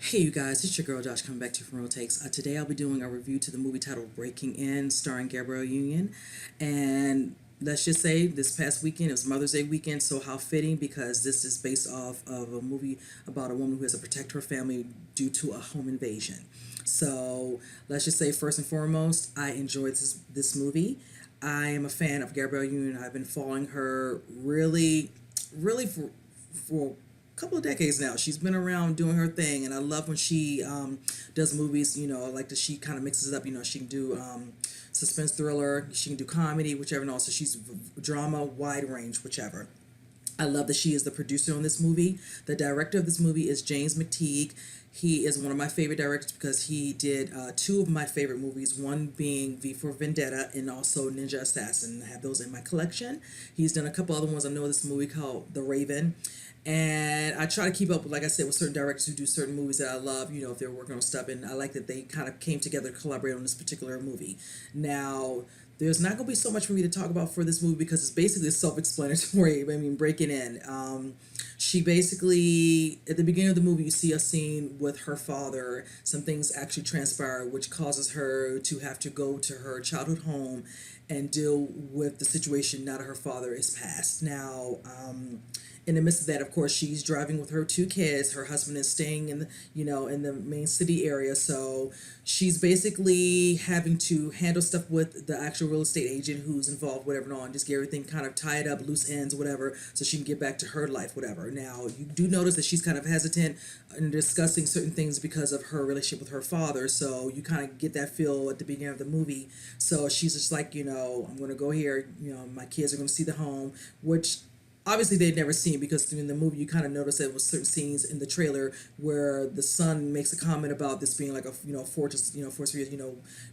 Hey you guys, it's your girl Josh coming back to you from Real Takes. Today I'll be doing a review to the movie titled Breaking In, starring Gabrielle Union. And let's just say this past weekend, it was Mother's Day weekend, so how fitting because this is based off of a movie about a woman who has to protect her family due to a home invasion. So let's just say first and foremost, I enjoyed this movie. I am a fan of Gabrielle Union. I've been following her really for couple of decades now. She's been around doing her thing, and I love when she does movies. You know, like that she kind of mixes it up. You know, she can do suspense thriller, she can do comedy, whichever. And also, she's drama, wide range, whichever. I love that she is the producer on this movie. The director of this movie is James McTeague. He is one of my favorite directors because he did two of my favorite movies, one being V for Vendetta and also Ninja Assassin. I have those in my collection. He's done a couple other ones. I know this movie called The Raven. And I try to keep up with, like I said, with certain directors who do certain movies that I love, you know, if they're working on stuff. And I like that they kind of came together to collaborate on this particular movie. Now, there's not going to be so much for me to talk about for this movie because it's basically self-explanatory. I mean, breaking in. She basically, at the beginning of the movie, you see a scene with her father. Some things actually transpire, which causes her to have to go to her childhood home and deal with the situation now that her father is passed. Now, in the midst of that, of course, she's driving with her two kids. Her husband is staying in the, in the main city area. So she's basically having to handle stuff with the actual real estate agent who's involved, whatever, and all, and just get everything kind of tied up, loose ends, whatever, so she can get back to her life, whatever. Now, you do notice that she's kind of hesitant in discussing certain things because of her relationship with her father. So you kind of get that feel at the beginning of the movie. So she's just like, I'm going to go here. My kids are going to see the home, which obviously they'd never seen because in the movie you kind of notice there was certain scenes in the trailer where the son makes a comment about this being like a fortress, fortress,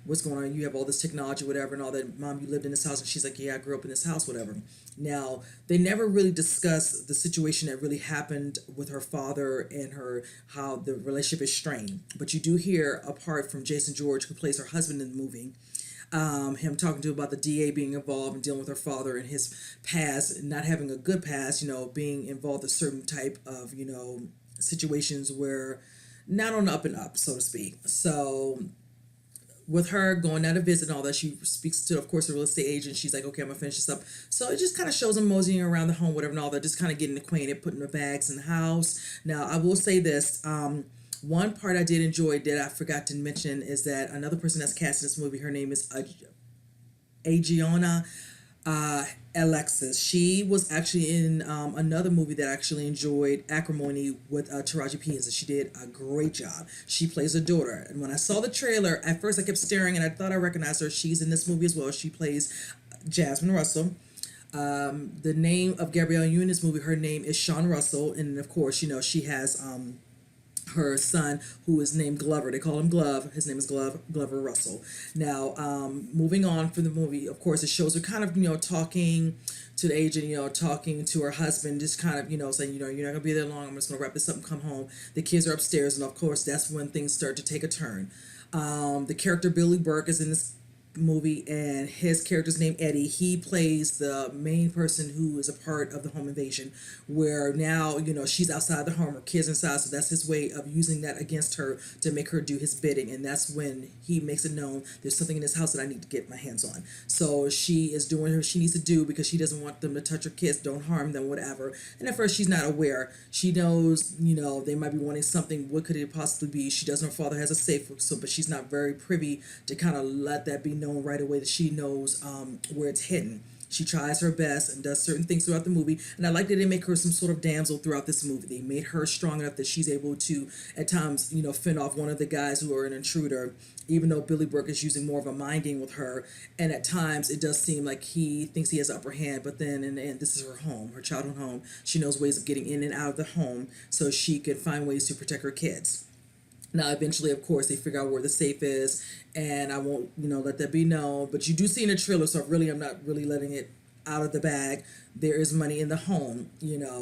what's going on, you have all this technology, whatever, and all that. Mom, you lived in this house? And she's like, yeah, I grew up in this house, whatever. Now, they never really discuss the situation that really happened with her father and her, how the relationship is strained, but you do hear a part from Jason George, who plays her husband in the movie, him talking to about the DA being involved and dealing with her father and his past, not having a good past, being involved in certain type of, situations where not on the up and up, so to speak. So with her going out to visit and all that, she speaks to, of course, a real estate agent. She's like, okay, I'm gonna finish this up. So it just kind of shows them moseying around the home, whatever, and all that, just kind of getting acquainted, putting the bags in the house. Now, I will say this. One part I did enjoy that I forgot to mention is that another person that's cast in this movie, her name is Agiona Alexis. She was actually in another movie that I actually enjoyed, Acrimony, with Taraji P. Henson. She did a great job. She plays a daughter. And when I saw the trailer, at first I kept staring and I thought I recognized her. She's in this movie as well. She plays Jasmine Russell. The name of Gabrielle Union's movie, her name is Sean Russell. And of course, she has her son, who is named Glover. They call him Glove. His name is Glover Russell. Now, moving on from the movie, of course, it shows her kind of, talking to the agent, talking to her husband, just kind of, saying, you're not going to be there long. I'm just going to wrap this up and come home. The kids are upstairs, and of course, that's when things start to take a turn. The character Billy Burke is in this movie, and his character's named Eddie. He plays the main person who is a part of the home invasion, where now she's outside the home, her kids inside, so that's his way of using that against her to make her do his bidding. And that's when he makes it known there's something in this house that I need to get my hands on. So she is doing what she needs to do because she doesn't want them to touch her kids, don't harm them, whatever. And at first she's not aware. She knows they might be wanting something. What could it possibly be? She does. Her father has a safe, so but she's not very privy to kind of let that be known right away that she knows where it's hidden. She tries her best and does certain things throughout the movie, and I like that they make her some sort of damsel throughout this movie. They made her strong enough that she's able to, at times, fend off one of the guys who are an intruder, even though Billy Burke is using more of a mind game with her, and at times it does seem like he thinks he has upper hand, but then in the end, this is her home, her childhood home. She knows ways of getting in and out of the home so she can find ways to protect her kids. Now, eventually, of course, they figure out where the safe is, and I won't, let that be known. But you do see in the trailer, so really, I'm not really letting it out of the bag. There is money in the home,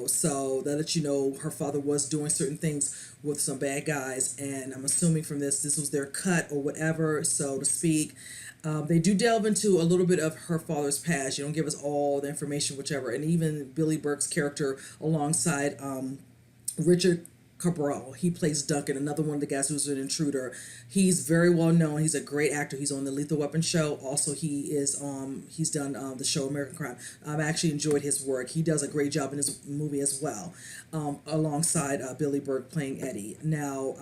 so that lets you know her father was doing certain things with some bad guys, and I'm assuming from this was their cut or whatever, so to speak. They do delve into a little bit of her father's past. You don't give us all the information, whichever, and even Billy Burke's character alongside Richard Cabral. He plays Duncan, another one of the guys who's an intruder. He's very well known. He's a great actor. He's on the Lethal Weapon show. Also, he's done the show American Crime. I've actually enjoyed his work. He does a great job in his movie as well, alongside Billy Burke playing Eddie. Now,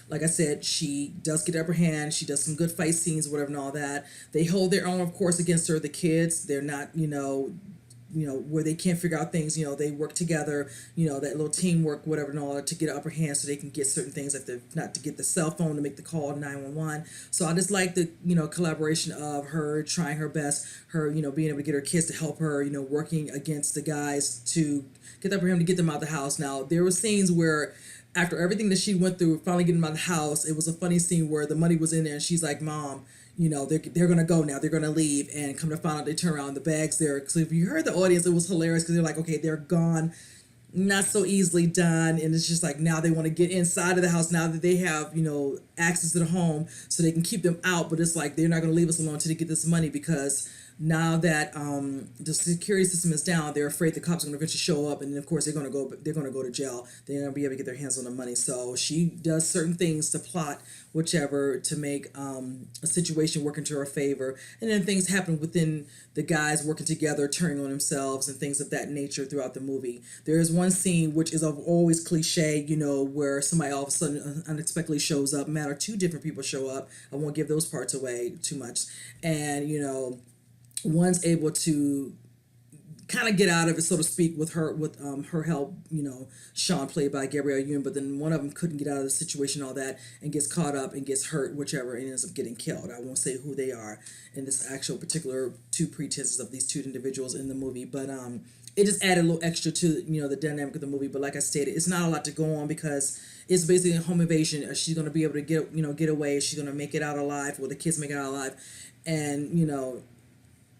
like I said, she does get the upper hand. She does some good fight scenes, whatever, and all that. They hold their own, of course, against her. The kids, they're not, where they can't figure out things, they work together, that little teamwork, whatever, and all that, to get an upper hand so they can get certain things, like not to get the cell phone to make the call 911. So I just like the, collaboration of her trying her best, her, being able to get her kids to help her, working against the guys to get the upper hand to get them out of the house. Now, there were scenes where after everything that she went through, finally getting them out of the house, it was a funny scene where the money was in there and she's like, Mom, they're gonna go now. They're gonna leave, and come to find out, they turn around, the bag's there. So if you heard the audience, it was hilarious because they're like, okay, they're gone, not so easily done, and it's just like now they want to get inside of the house now that they have access to the home, so they can keep them out. But it's like they're not gonna leave us alone until they get this money, because now that the security system is down, they're afraid the cops are going to eventually show up, and then of course they're going to go to jail. They're going to be able to get their hands on the money. So she does certain things to plot whichever to make a situation work into her favor, and then things happen within the guys working together, turning on themselves, and things of that nature throughout the movie. There is one scene which is always cliche, where somebody all of a sudden unexpectedly shows up. Matter two different people show up. I won't give those parts away too much, and one's able to kind of get out of it, so to speak, with her help. Sean, played by Gabrielle Union, but then one of them couldn't get out of the situation, all that, and gets caught up and gets hurt, whichever, and ends up getting killed. I won't say who they are in this actual particular two pretenses of these two individuals in the movie, but it just added a little extra to the dynamic of the movie. But like I stated, it's not a lot to go on because it's basically a home invasion. She's going to be able to get away. She's going to make it out alive, or the kids make it out alive, and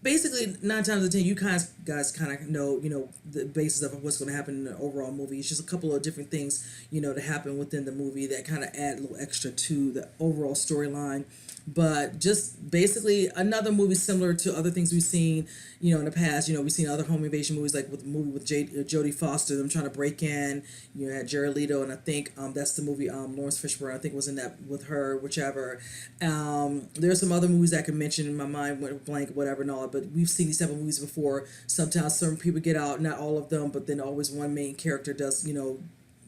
basically 9 times out of 10 you guys kind of know the basis of what's going to happen in the overall movie. It's just a couple of different things to happen within the movie that kind of add a little extra to the overall storyline. But just basically another movie similar to other things we've seen in the past. We've seen other home invasion movies, like with the movie with Jodie Foster, them trying to break in. You had Jared Leto, and I think that's the movie Lawrence Fishburne, I think, was in that with her, whichever. There's some other movies I could mention, in my mind went blank, whatever and all, but we've seen these type of movies before. Sometimes certain people get out, not all of them, but then always one main character does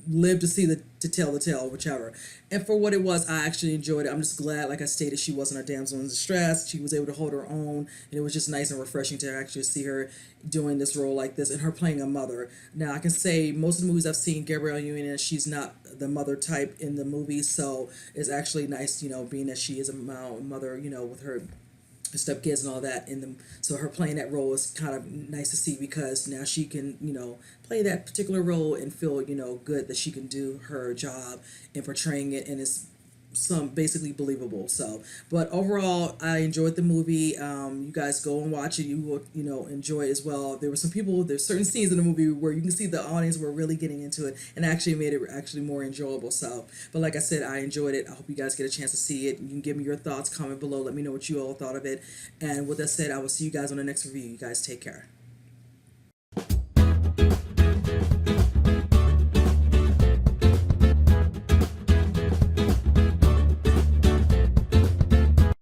live to see to tell the tale, whichever. And for what it was, I actually enjoyed it. I'm just glad, like I stated, she wasn't a damsel in distress. She was able to hold her own, and it was just nice and refreshing to actually see her doing this role like this, and her playing a mother. Now, I can say most of the movies I've seen Gabrielle Union in, she's not the mother type in the movie, so it's actually nice, being that she is a mother, with her stepkids and all that in them. So her playing that role is kind of nice to see, because now she can play that particular role and feel good that she can do her job in portraying it, and it's some basically believable. So, but overall, I enjoyed the movie. You guys go and watch it. You will enjoy it as well. There's certain scenes in the movie where you can see the audience were really getting into it, and actually made it actually more enjoyable. So, but like I said, I enjoyed it. I hope you guys get a chance to see it. You can give me your thoughts, comment below, let me know what you all thought of it. And with that said, I will see you guys on the next review. You guys take care.